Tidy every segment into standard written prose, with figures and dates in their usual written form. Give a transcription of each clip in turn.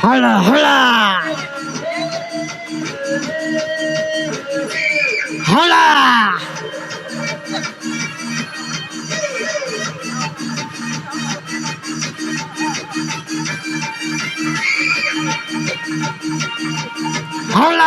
ಹಳ ಹಳ ಹಳ ಹಳ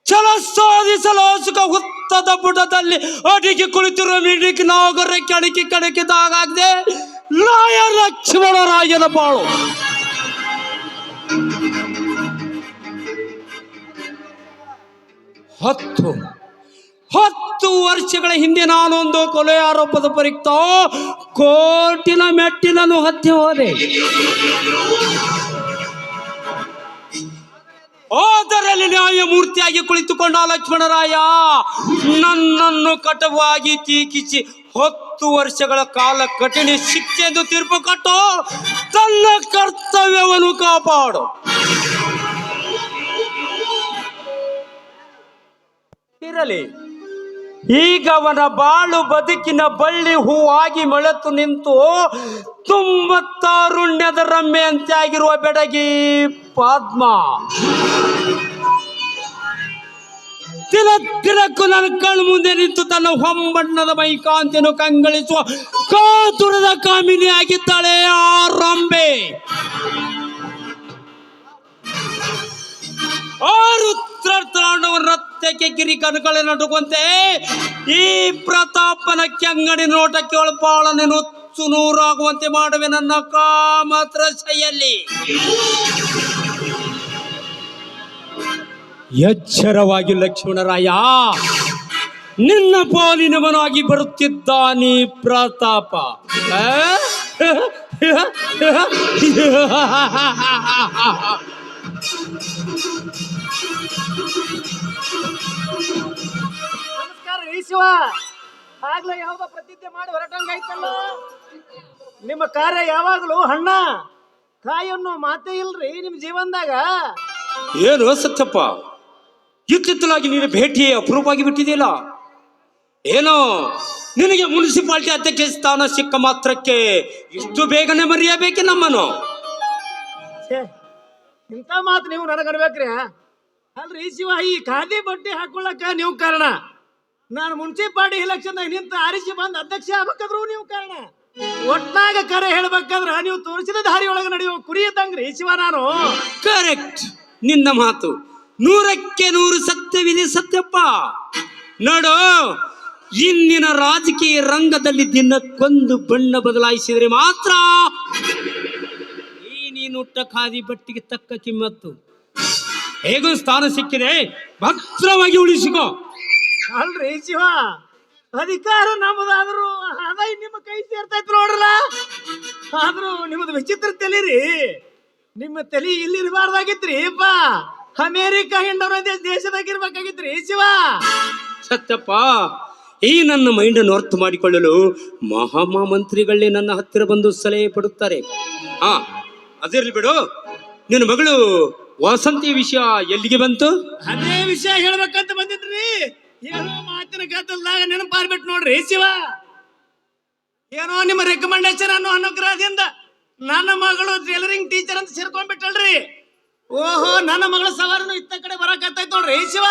ಛಲ ಸಾಧಿಸಲು ಸುಖ ಹುತ್ತದ ಬುಡದಲ್ಲಿ ಅಡಿಗೆ ಕುಳಿತಿರುವ ಮಿಡಿಗೆ ನಾಗರ ಕೆಣಕಿ ಕೆಣಕಿದಾಗಿದೆ ರಾಯ ಲಕ್ಷ್ಮಣರಾಯನ ಬಾಳು. ಹತ್ತು ವರ್ಷಗಳ ಹಿಂದೆ ನಾನೊಂದು ಕೊಲೆ ಆರೋಪದ ಪರಿಕ್ತ ಕೋರ್ಟಿನ ಮೆಟ್ಟಿಲನ್ನು ಹತ್ತಿ ಹೋದೆ. ಅದರಲ್ಲಿ ನ್ಯಾಯಮೂರ್ತಿಯಾಗಿ ಕುಳಿತುಕೊಂಡ ಲಕ್ಷ್ಮಣರಾಯ ನನ್ನನ್ನು ಕಟುವಾಗಿ ತೀಕಿಸಿ 10 ವರ್ಷಗಳ ಕಾಲ ಕಠಿಣ ಶಿಕ್ಷೆ ಎಂದು ತೀರ್ಪು ಕೊಟ್ಟು ತನ್ನ ಕರ್ತವ್ಯವನ್ನು ಕಾಪಾಡು. ಇರಲಿ, ಈಗ ಅವನ ಬಾಳು ಬದುಕಿನ ಬಳ್ಳಿ ಹೂವಾಗಿ ಮೊಳೆತು ನಿಂತು ತುಂಬ ತಾರುಣ್ಯದ ರಮ್ಮೆಯಂತೆ ಆಗಿರುವ ಬೆಡಗಿ ಪದ್ಮ ತಿಲಕ್ಕಿರಕ್ಕು ನನ್ನ ಕಣ್ಣು ಮುಂದೆ ನಿಂತು ತನ್ನ ಹೊಂಬಣ್ಣದ ಮೈಕಾಂತಿಯನ್ನು ಕಂಗಳಿಸುವ ಕಾತುರದ ಕಾಮಿನಿ ಆಗಿದ್ದಾಳೆ ಆ ರಂಬೆ. ರಥಕ್ಕೆ ಗಿರಿ ಕನಕಳೆ ನಡುವಂತೆ ಈ ಪ್ರತಾಪನ ಕೆಂಗಡಿ ನೋಟಕ್ಕೆ ಒಳಪಾಳನೆ ನುಚ್ಚು ನೂರಾಗುವಂತೆ ಮಾಡುವೆ ನನ್ನ ಕಾಮತ್ರ ಶೈಯಲ್ಲಿ. ಎಚ್ಚರವಾಗಿ ಲಕ್ಷ್ಮಣರಾಯ, ನಿನ್ನ ಪಾಲಿನವನಾಗಿ ಬರುತ್ತಿದ್ದಾನೆ ಪ್ರತಾಪ. ನಮಸ್ಕಾರ ರೀ ಶಿವ. ಆಗ್ಲೇ ಯಾವ್ದೋ ಪ್ರತಿಜ್ಞೆ ಮಾಡಿ ಹೊರಟಂಗಾಯ್ತಲ್ಲ. ನಿಮ್ಮ ಕಾರ್ಯ ಯಾವಾಗಲೂ ಹಣ್ಣ ಕಾಯನ್ನು ಮಾತೇ ಇಲ್ರಿ ನಿಮ್ ಜೀವನದಾಗ. ಏನು ಸತ್ಯಪ್ಪ, ಇತ್ತಿತ್ತಲಾಗಿ ನೀನು ಭೇಟಿ ಅಪರೂಪವಾಗಿ ಬಿಟ್ಟಿದೆಯಲ್ಲ. ಏನೋ ನಿನಗೆ ಮುನ್ಸಿಪಾಲಿಟಿ ಅಧ್ಯಕ್ಷ ಸ್ಥಾನ ಸಿಕ್ಕ ಮಾತ್ರಕ್ಕೆ ಇಷ್ಟು ಬೇಗನೆ ಮರೆಯಬೇಕೆ ನಮ್ಮನ್ನು? ಇಂಥ ಮಾತು ನೀವು ನನಗನ್ಬೇಕ್ರಿ. ಅಲ್ರಿ ಶಿವ, ಈ ಖಾದಿ ಬಟ್ಟೆ ಹಾಕೊಳ್ಳಕ ನೀವು ಕಾರಣ. ನಾನು ಮುನ್ಸಿಪಾಲಿಟಿ ಎಲೆಕ್ಷನ್ ನಿಂತ ಆರಿಸಿ ಬಂದು ಅಧ್ಯಕ್ಷ ಆಗ್ಬೇಕಾದ್ರು ನೀವು ಕಾರಣ. ಒಟ್ನಾಗ ಕರೆ ಹೇಳ್ಬೇಕಾದ್ರ ನೀವು ತೋರಿಸಿದ ದಾರಿ ಒಳಗೆ ನಡೆಯುವ ಕುರಿಯದಂಗ್ರಿ ಶಿವ ನಾನು. ಕರೆಕ್ಟ್, ನಿನ್ನ ಮಾತು 100ಕ್ಕೆ 100 ಸತ್ಯವಿದೆ ಸತ್ಯಪ್ಪ. ನೋಡು, ಇಂದಿನ ರಾಜಕೀಯ ರಂಗದಲ್ಲಿ ದಿನಕ್ಕೊಂದು ಬಣ್ಣ ಬದಲಾಯಿಸಿದರೆ ಮಾತ್ರ ಈ ನೀನುಟ್ಟ ಖಾದಿ ಬಟ್ಟಿಗೆ ತಕ್ಕ ಕಿಮ್ಮತ್ತು. ಹೇಗೂ ಸ್ಥಾನ ಸಿಕ್ಕಿದೆ, ಭದ್ರವಾಗಿ ಉಳಿಸಿಕೋ. ಅಲ್ರಿ ಶಿವ, ಅಧಿಕಾರ ನಮ್ಮದಾದ್ರು ಅದ ನಿಮ್ಮ ಕೈ ಸೇರ್ತೈತ್ ನೋಡ್ರಲ್ಲ. ಆದ್ರೂ ನಿಮ್ಮದು ವಿಚಿತ್ರ ತಲೀರಿ. ನಿಮ್ಮ ತಲೆ ಇಲ್ಲಿ ಇರಬಾರ್ದಾಗಿತ್ರಿ ಅಪ್ಪ. ಅಮೇರಿಕಾ ಹಿಂಡವರ ದೇಶದಾಗಿರ್ಬೇಕಾಗಿತ್ರಿ ಶಿವ. ಸತ್ಯಪ್ಪ, ಈ ನನ್ನ ಮೈಂಡನ್ನು ಅರ್ಥ ಮಾಡಿಕೊಳ್ಳಲು ಮಹಾಮಂತ್ರಿಗಳೇ ನನ್ನ ಹತ್ತಿರ ಬಂದು ಸಲಹೆ ಪಡುತ್ತಾರೆ. ಅದಿರ್ಲಿ ಬಿಡು, ನಿನ್ನ ಮಗಳು ವಸಂತಿ ವಿಷಯ ಎಲ್ಲಿಗೆ ಬಂತು? ಅದೇ ವಿಷಯ ಹೇಳ್ಬೇಕಂತ ಬಂದಿದ್ರಿ. ಏನೋ ಮಾತಿನ ಗದ್ದಲದಾಗ ನೆನಪಾರ್ಬಿಟ್ಟು ನೋಡ್ರಿ ಶಿವ. ಏನೋ ನಿಮ್ಮ ರೆಕಮೆಂಡೇಶನ್ ಅನ್ನೋ ಅನುಗ್ರಹದಿಂದ ನನ್ನ ಮಗಳು ಟೈಲರಿಂಗ್ ಟೀಚರ್ ಅಂತ ಸೇರ್ಕೊಂಡ್ಬಿಟ್ಟಲ್ರಿ. ಓಹೋ, ನನ್ನ ಮಗಳ ಸವಾರನು ಇತ್ತ ಕಡೆ ಬರಾಕತ್ತೈತ್ ನೋಡ್ರಿ ಶಿವ.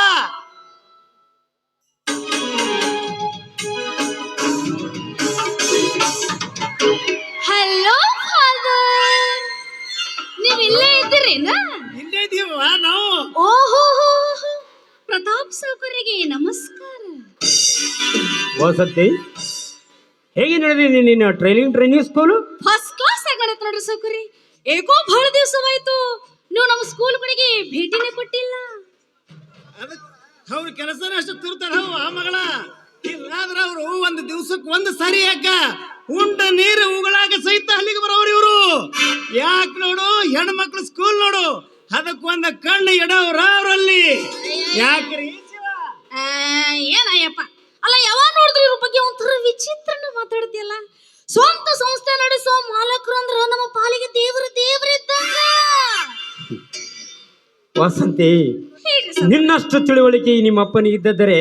ಹಲೋ ಫಾದರ್, ನೀವ್ ಇಲ್ಲೇ ಇದ್ದೀರೇನ? ಇಲ್ಲೇ ಇದೀವ ನಾವು. ಓಹೋ, ಪ್ರತಾಪ್ ಸೌಕರ್ಯಗೆ ನಮಸ್ಕಾರ. ವಸಂತಿ, ಹೇಗೆ ನಡೆದಿದೆ ನಿನ್ನ ಟ್ರೈನಿಂಗ್ ಸ್ಕೂಲು? ಫಸ್ಟ್ ಕ್ಲಾಸ್ ಆಗಿ ನಡೆಯುತ್ತೆ ನೋಡ್ರಿ ಸೌಕರ್ಯ. ಏಕೋ ಬಹಳ ದಿವಸವಾಯ್ತು ನೀವು ನಮ್ಮ ಸ್ಕೂಲ್ ಕಡೆಗೆ ಭೇಟಿನೇ ಕೊಟ್ಟಿಲ್ಲ. ಅವ್ರ ಕೆಲಸನ ಅಷ್ಟು ತಿರ್ತಾರ ಆ ಮಗಳ. ಇಲ್ಲಾದ್ರ ಅವರು ಒಂದು ದಿವ್ಸಕ್ಕೆ ಒಂದು ಸರಿ ಯಾಕ ಉಂಡ ನೀರು ಉಗಳಾಗ ಸಹಿತ ಅಲ್ಲಿಗೆ ಬರೋರು ಇವರು. ಯಾಕೆ ನೋಡು, ಹೆಣ್ಮಕ್ಳು ಸ್ಕೂಲ್ ನೋಡು, ಅದಕ್ಕೊಂದ ಕಣ್ಣು ಎಡವ್ರ ಅವ್ರಲ್ಲಿ. ಯಾಕ್ರಿ ಏನಯ್ಯಪ್ಪ, ಅಲ್ಲ ಯಾವಾಗ ನೋಡಿದ್ರು ಇವ್ರ ಬಗ್ಗೆ ಒಂಥರ ವಿಚಿತ್ರನ ಮಾತಾಡ್ತಿಯಲ್ಲ. ಸ್ವಂತ ಸಂಸ್ಥೆ ನಡೆಸೋ ಮಾಲಕರು ಅಂದ್ರ ನಮ್ಮ ಪಾಲಿಗೆ ದೇವರಿದ್ದಂಗ. ವಸಂತಿ, ನಿನ್ನಷ್ಟು ತಿಳುವಳಿಕೆ ನಿಮ್ಮ ಅಪ್ಪನಿಗಿದ್ದರೆ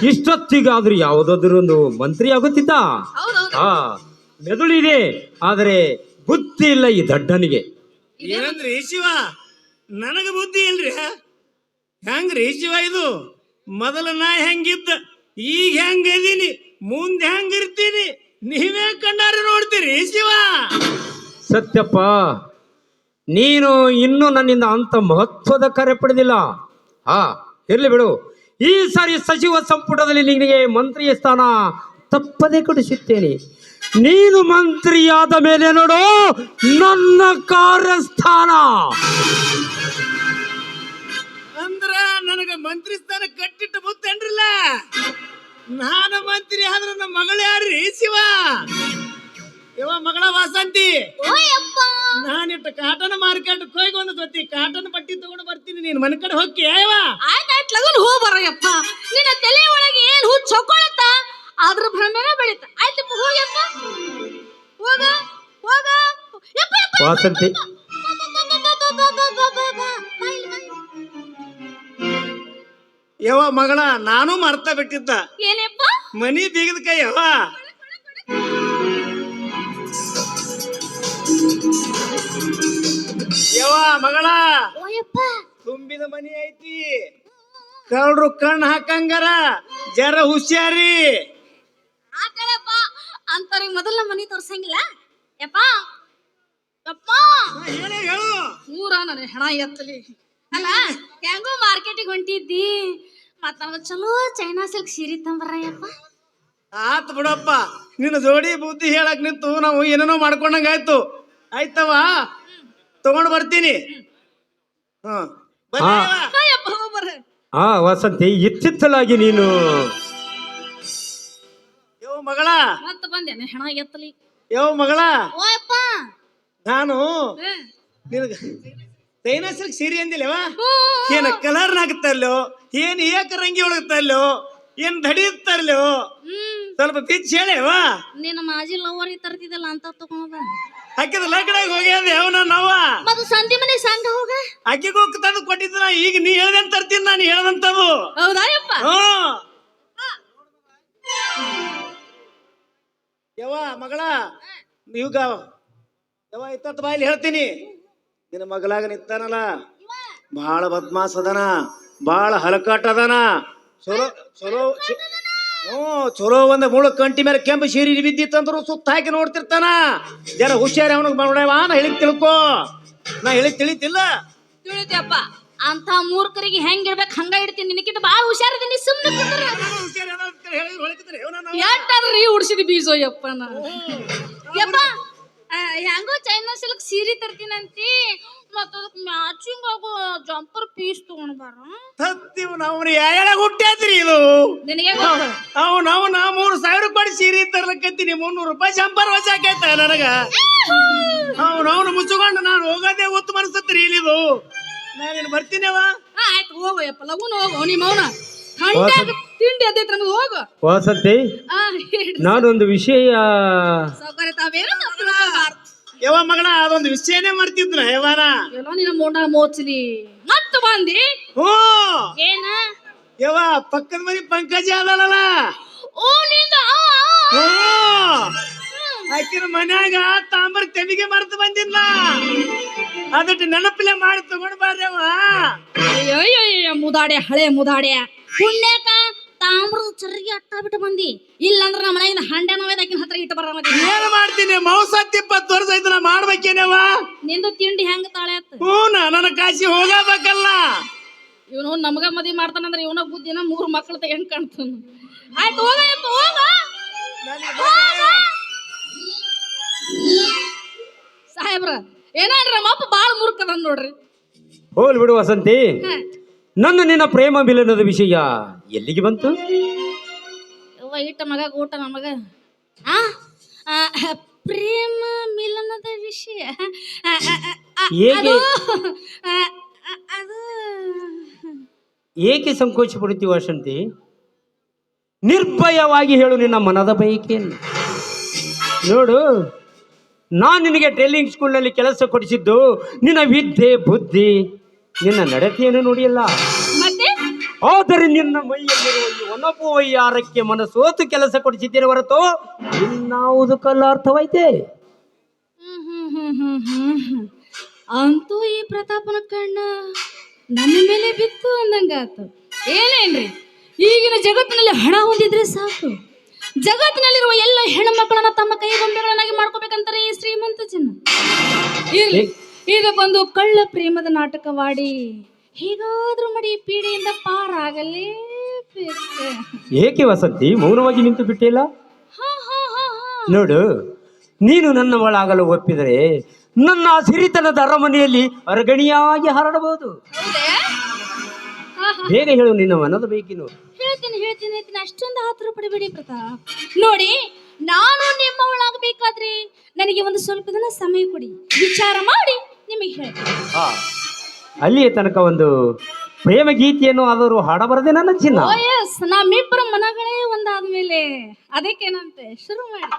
ಇಷ್ಟೊತ್ತಿಗಾದ್ರೂ ಯಾವುದಾದ್ರೂ ಒಂದು ಮಂತ್ರಿ ಆಗುತ್ತಿದ್ದ. ಹಾ, ಮೆದುಳಿದೆ, ಆದರೆ ಬುದ್ಧಿ ಇಲ್ಲ ಈ ದಡ್ಡನಿಗೆ. ಏನಂದ್ರಿ ಶಿವ? ನನಗ ಬುದ್ಧಿ ಇಲ್ರಿ. ಹೆಂಗ್ರಿ ಶಿವ ಇದು? ಮೊದಲ ನಾ ಹೆಂಗಿದ್ದ, ಈಗ ಹೆಂಗ ಇದೀನಿ, ಮುಂದೆ ಹೆಂಗಿರ್ತೀನಿ ನೀವೇ ಕಣ್ಣಾರೆ ನೋಡ್ತೀರಿ ಶಿವ. ಸತ್ಯಪ್ಪ, ನೀನು ಇನ್ನೂ ನನ್ನಿಂದ ಅಂತ ಮಹತ್ವದ ಕಾರ್ಯ ಪಡೆದಿಲ್ಲ. ಹಾ, ಇರ್ಲಿ ಬಿಡು. ಈ ಸಾರಿ ಸಚಿವ ಸಂಪುಟದಲ್ಲಿ ನಿನಗೆ ಮಂತ್ರಿಯ ಸ್ಥಾನ ತಪ್ಪದೇ ಕೊಡಿಸುತ್ತೇನೆ. ನೀನು ಮಂತ್ರಿಯಾದ ಮೇಲೆ ನೋಡು ನನ್ನ ಕಾರ್ಯಸ್ಥಾನ. ಅಂದ್ರ ನನಗ ಮಂತ್ರಿ ಸ್ಥಾನ ಕಟ್ಟಿಟ್ಟು ಬುತ್ತೇನ್ರಲ್ಲ. ನಾನು ಮಂತ್ರಿ ಆದ್ರ ನಮ್ಮ ಮಗಳು ಯಾರ್ರಿ ಶಿವ? ಇವ ಮಗಳ ವಾಸಂತಿ. ನಾನಿಟ್ಟು ಕಾಟನ್ ಮಾರ್ಕೆಟ್ ಹೋಗಿ ಒಂದು ಜೊತೆ ಕಾಟನ್ ಬಟ್ಟಿ ತಗೊಂಡು ಬರ್ತೀನಿ. ನೀನ್ ಮನೆ ಕಡೆ ಹೋಗಿ ಆಯ್ತಾಯ್ತು, ಲಗನ್ ಹೋ ಬರೋಯಪ್ಪ. ನಿನ್ನ ತಲೆ ಒಳಗೆ ಏನ್ ಹುಚ್ಚ ಹೊಕ್ಕೊಳತ್ತ, ಅದ್ರ ಭ್ರಮೆನ ಬೆಳಿತ. ಆಯ್ತಪ್ಪ, ಹೋಗ್ಯಪ್ಪ, ಹೋಗ ಹೋಗ. ವಾಸಂತಿ, ಯವ ಮಗಳ, ನಾನು ಮರ್ತ ಬಿಟ್ಟಿದ್ದ ಏನಪ್ಪ? ಮನಿ ಬೀಗದ ಕೈ ಯವ. ಯವ ಮಗಳ, ತುಂಬಿದ ಮನಿ ಐತಿ, ಕಳ್ರು ಕಣ್ಣು ಹಾಕಂಗಾರ ಜರ ಹುಷಾರಿ. ಆಕಳಪ್ಪ ಅಂತವ್ರಿಗೆ ಮೊದಲ ಮನಿ ತೋರ್ಸಂಗಿಲ್ಲ. ಯಪ್ಪ ಯಪ್ಪ, ಹೇಳು. ಮೂರ ನನ್ನ ಹೆಣ ಎತ್ತಲಿ. ಅಲ್ಲ, ಹೆಂಗೋ ಮಾರ್ಕೆಟಿಗೆ ಹೊಂಟಿದ್ದಿ, ಮತ್ತ ನಮ್ಗೆ ಚಲೋ ಚೈನಾ ಸಿಲ್ಕ್ ಸೀರೆ ತಂಬರಯ್ಯಪ್ಪ. ಆತ್ ಬಿಡಪ್ಪ, ನಿನ್ನ ಜೋಡಿ ಬುದ್ಧಿ ಹೇಳಕ್ ನಿಂತು ನಾವು ಏನೇನೋ ಮಾಡ್ಕೊಂಡಂಗಾಯ್ತು. ಆಯ್ತವ, ತಗೊಂಡು ಬರ್ತೀನಿ. ವಸಂತಿ, ಇತ್ತಿತ್ತಲಾಗಿ ನೀನು ಯೋ ಮಗಳ, ಮತ್ತ ಬಂದೇನೆ ಹೆಣ ಎತ್ತಲಿ. ಯೋ ಮಗಳ, ಓಯಪ್ಪ, ನಾನು ನಿನಗ ಚೈನಾ ಸಿಲ್ಕ್ ಸೀರೆ ಅಂದಿಲ್ಲವ. ಏನ ಕಲರ್ ನಾಗುತ್ತಲ್ಲೋ, ಏನ್ ಏಕರಂಗಿ ಒಳಗುತ್ತಲ್ಲೋ, ಏನ್ ದಡಿಯುತ್ತಲ್ಲೋ, ಸ್ವಲ್ಪ ಬಿಚ್ಚ ಹೇಳವ. ನಿನ್ನ ಮಾಜಿ ಲವರ್ ತರ್ತಿದ್ದಲ್ಲ ಅಂತ ತಗೊಂಡ ಹಾಕಿದ ಲಗ್ನಾಗ ಹೋಗ್ಯದ ಅವನ ನವ್ವ. ಮತ್ತ ಸಂತಿ ಮನೆ ಸಂಘ ಹೋಗ ಅಕ್ಕಿಗೂ ತಂದು ಕೊಟ್ಟಿದ್ದ. ಈಗ ನೀ ಹೇಳ್ದಂತ ತರ್ತೀನಿ, ನಾನು ಹೇಳ್ದಂತದು. ಹೌದಾಯಪ್ಪ? ಯವ ಮಗಳ, ನೀವ್ಗ ಯವ ಇತ್ತ ಬಾಯಲ್ಲಿ ಹೇಳ್ತೀನಿ. ನಿನ್ನ ಮಗಳಾಗ ನಿಂತಾನಲ್ಲ, ಬಹಳ ಬದ್ಮಾಸ್ ಅದನ, ಬಹಳ ಹಲಕಾಟ ಅದನ. ಚಲೋ ಚಲೋ ಚಲೋ ಒಂದ್ ಮುಳು ಕಂಟಿ ಮೇಲೆ ಕೆಂಪು ಸೀರಿ ಬಿದ್ದಿತ್ತಂದ್ರು ಸುತ್ತ ಹಾಕಿ ನೋಡ್ತಿರ್ತಾನ. ಜರ ಹುಷಾರಿ ಅವನಿಗೆ ನೋಡವ. ನಾ ಹೇಳಿದ್ ತಿಳ್ಕೋ, ನಾ ಹೇಳಿದ್ ತಿಳಿತಿಲ್ಲ. ತಿಳಿತಪ್ಪ. ಅಂತ ಮೂರ್ಖರಿಗೆ ಹೆಂಗಿರ್ಬೇಕು ಹಂಗ ಇಡ್ತೀನಿ. ನಿನಕಿಂತ ಬಾಳ ಹುಷಾರಿದ್ದೀನಿ, ಸುಮ್ಮನೆ ಯಾಟಾದ್ರಿ ಉಡ್ಸಿದ ಬೀಜೋ ಯಪ್ಪ. ಯಪ್ಪ, ಹೆಂಗೋ ಚೈನಾ ಸಿಲ್ಕ್ ಸೀರೆ ತರ್ತೀನಂತಿ, ಮತ್ತ ಅದಕ್ಕೆ ಮ್ಯಾಚಿಂಗ್ ಆಗೋ ಜಂಪರ್ ಪೀಸ್ ತಗೊಂಡ್ ಬಾರ. ನಾವು ಯಾವಾಗ ಹುಟ್ಟ್ಯಾದ್ರಿ ಇದು? ನಿನಗೆ ನಾವು 3,000 ರೂಪಾಯಿ ಸೀರೆ ತರ್ಲಕತ್ತೀನಿ, 300 ರೂಪಾಯಿ ಜಂಪರ್ ಹೊಸಾಕೈತ ನನಗ. ಅವ್ನು ಮುಚ್ಚಿಕೊಂಡು ನಾನು ಹೋಗೋದೇ ಒತ್ತು ಮನಸ್ಸತ್ರಿ ಇಲ್ಲಿದು. ನಾನೇನು ಬರ್ತೀನವ. ಆಯ್ತು, ಹೋಗಯ್ಯಪ್ಪ, ಲಗುನ ಹೋಗು. ನಿಮ್ಮ ಅವನ ತಿಂಡಿ ಅದೇ ನಮ್ಗೆ ಹೋಗು. ವಾಸಂತಿ, ನಾನೊಂದು ವಿಷಯ. ಸೌಕರ್ಯ ತಾವೇನು ಯವ ಮಗಳ, ಅದೊಂದು ವಿಷಯನೇ ಮಾಡ್ತಿದ್ರ ಯವಾನ. ಎಲ್ಲ ನಿನ್ನ ಮೊಂಡ ಮೋಚಲಿ ಮತ್ತ ಬಂದಿ. ಏನ ಯವ, ಪಕ್ಕದ ಮನೆ ಪಂಕಜ ಅದಲ್ಲ. ಓ, ನಿಂದ ಆಕಿನ ಮನ್ಯಾಗ ತಾಂಬರ್ ತೆಮಿಗೆ ಮರ್ತು ಬಂದಿಲ್ಲ ಅದಟ್ಟು ನೆನಪಿಲೆ ಮಾಡಿ ತಗೊಂಡ್ ಬಾರ್ಯವ. ಅಯ್ಯೋ ಮುದಾಡೆ ಹಳೆ ಮುದಾಡೆ ಪುಣ್ಯಕ ತಾಮ್ರದ ಚರ್ಗಿ ಅಟ್ಟ ಬಿಟ್ಟು ಬಂದಿ. ಇಲ್ಲಂದ್ರ ನಮ್ಮ ಮನೆಯಿಂದ ಹಂಡೆ ನೋವೇದಾಕಿನ ಹತ್ರ ಇಟ್ಟು ಬರ ಏನ್ ಮಾಡ್ತೀನಿ ಮೌಸತ್ 20 ವರ್ಷ ಐತಿ ನಾ ಮಾಡ್ಬೇಕೇನವ. ನಿಂದು ತಿಂಡಿ ಹೆಂಗ ತಾಳೆ ಆತ. ಹೂನ ನನ್ನ ಕಾಶಿ ಹೋಗಬೇಕಲ್ಲ. ಇವನು ನಮಗ ಮದಿ ಮಾಡ್ತಾನಂದ್ರ ಇವನ ಬುದ್ಧಿನ 3 ಮಕ್ಕಳು ತೆಗೆಂಡ್ ಕಾಣ್ತಾನ. ಆಯ್ತು ಹೋಗ ಸಾಹೇಬ್ರ ಏನಾಡ್ರಿ ನಮ್ಮ ಅಪ್ಪ ಬಾಳ ಮೂರ್ಖದ ನೋಡ್ರಿ. ಹೋಲ್ ಬಿಡು ವಸಂತಿ, ನನ್ನ ನಿನ್ನ ಪ್ರೇಮ ಮಿಲನದ ವಿಷಯ ಎಲ್ಲಿಗೆ ಬಂತು? ಇಟ್ಟ ಮಗ ಊಟ ನಮಗ ಪ್ರೇಮ ಮಿಲನದ ವಿಷಯ ಹೇಗೆ ಅದು ಏಕೆ ಸಂಕೋಚ ಪಡುತ್ತೀವಿ ವಸಂತಿ? ನಿರ್ಭಯವಾಗಿ ಹೇಳು ನಿನ್ನ ಮನದ ಬಯಕೆಯನ್ನು. ನೋಡು, ನಾನು ನಿನಗೆ ಟ್ರೈನಿಂಗ್ ಸ್ಕೂಲ್ನಲ್ಲಿ ಕೆಲಸ ಕೊಡಿಸಿದ್ದು ನಿನ್ನ ವಿದ್ಯೆ ಬುದ್ಧಿ ನಿನ್ನ ನಡತೆಯನ್ನು ನೋಡಿಯಲ್ಲ. ಮತ್ತೆ ಆದರೆ ನಿನ್ನ ಮೈಯಲ್ಲಿರುವ ಈ ಒನಪು ವೈಯಾರಕ್ಕೆ ಮನಸೋತು ಕೆಲಸ ಕೊಡಿಸಿದ್ದೇನೆ ಹೊರತು ಇನ್ನಾವುದು ಕಲ್ಲಾರ್ಥವೈತೆ. ಅಂತೂ ಈ ಪ್ರತಾಪನ ಕಣ್ಣ ನನ್ನ ಮೇಲೆ ಬಿತ್ತು ಅಂದಂಗಾತು. ಏನೇನ್ರಿ, ಈಗಿನ ಜಗತ್ತಿನಲ್ಲಿ ಹಣ ಹೊಂದಿದ್ರೆ ಸಾಕು, ಜಗತ್ತಿನಲ್ಲಿರುವ ಎಲ್ಲ ಹೆಣ್ಮಕ್ಕಳನ್ನ ತಮ್ಮ ಕೈ ಗೊಂಬೆಗಳನ್ನಾಗಿ ಮಾಡ್ಕೋಬೇಕಂತಾರೆ ಈ ಶ್ರೀಮಂತ ಜನ. ಇರ್ಲಿ, ಇದಕ್ಕೊಂದು ಕಳ್ಳ ಪ್ರೇಮದ ನಾಟಕವಾಡಿ ಹೇಗಾದ್ರೂ ಮಾಡಿ ಪೀಡೆಯಿಂದ ಪಾರಾಗಲೇಬೇಕು. ಏಕೆ ವಸಂತಿ ಮೌನವಾಗಿ ನಿಂತು ಬಿಟ್ಟಿಲ್ಲ? ನೋಡು, ನೀನು ನನ್ನವಳಾಗಲು ಒಪ್ಪಿದರೆ ನನ್ನ ಸಿರಿತನದ ಅರಮನೆಯಲ್ಲಿ ಅರಗಣಿಯಾಗಿ ಹರಡಬಹುದು. ಬೇಗ ಹೇಳು ನಿನ್ನ ಮನದ ಬೇಕಿನು. ಹೇಳ್ತೀನಿ ಅಷ್ಟೊಂದು ಆತರ ಪಡಬೇಡಿ ಪ್ರತಾಪ್. ನೋಡಿ, ನಾನು ನಿಮ್ಮವಳಾಗಬೇಕಾದ್ರೆ ನನಗೆ ಒಂದು ಸ್ವಲ್ಪ ದಿನ ಸಮಯ ಕೊಡಿ, ವಿಚಾರ ಮಾಡಿ ನಿಮಗೆ ಹೇಳ್ತೀನಿ. ಅಲ್ಲಿಯ ತನಕ ಒಂದು ಪ್ರೇಮ ಗೀತೆಯನ್ನು ಆದರೂ ಹಾಡಬಾರದೆ ನನ್ನ ಚಿನ್ನ? ಎಸ್, ನಮ್ಮಿಬ್ಬರ ಮನಗಳೇ ಒಂದಾದ್ಮೇಲೆ ಅದಕ್ಕೇನಂತೆ ಶುರು ಮಾಡಿ.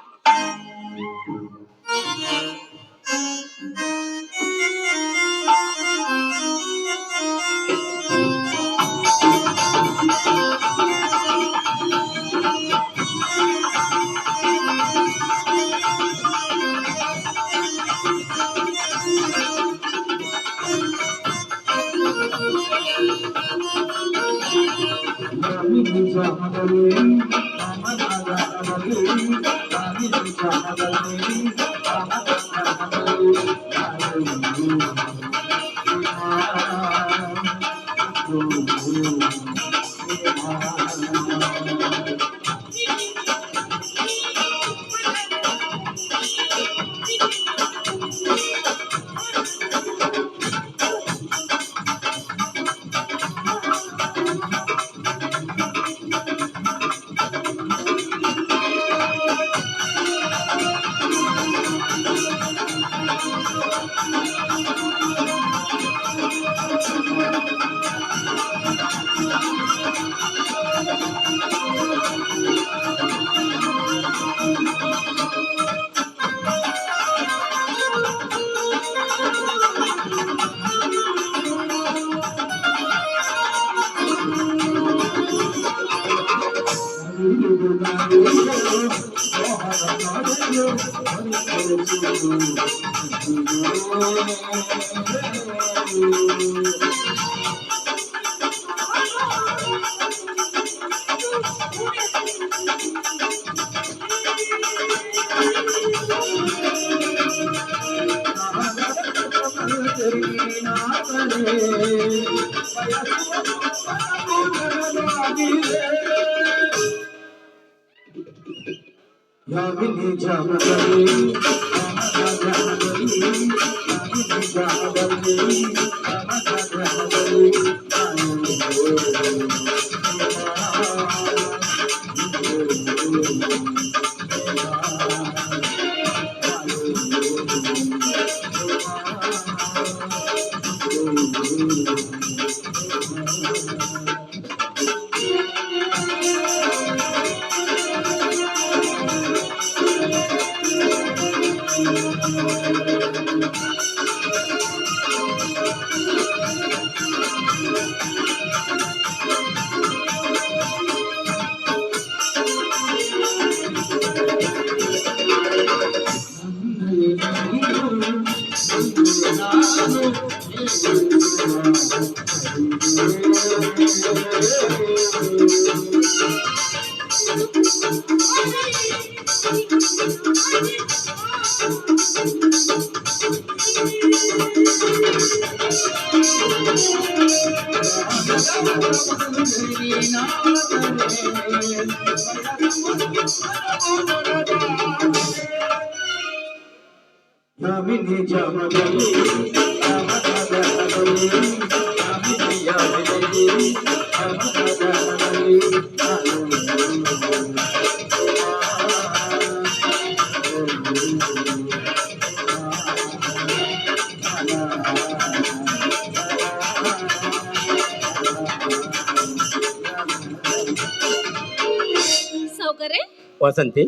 ಸಾವುಕಾರೆ, ವಸಂತಿ,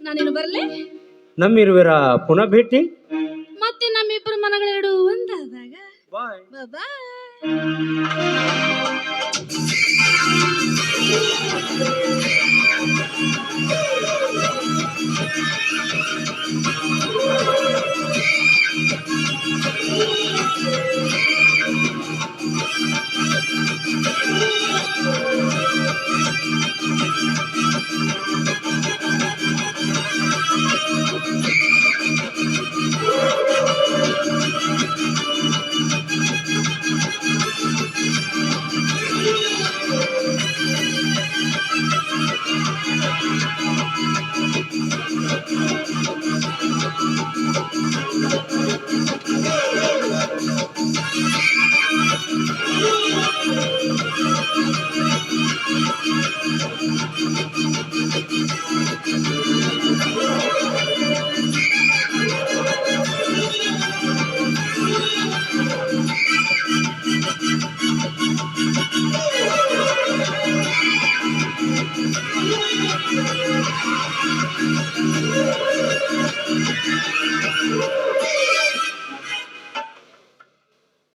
ನಾನಿನ್ನು ಬರಲೇ. ನಮ್ಮಿರುವರ ಪುನಃ ಭೇಟಿ. ಮತ್ತೆ ನಮ್ಮಿಬ್ಬರ ಮನಗಳೆರಡು ಒಂದಾದಾಗ ಬಾಯ್. ಬಾಯ್.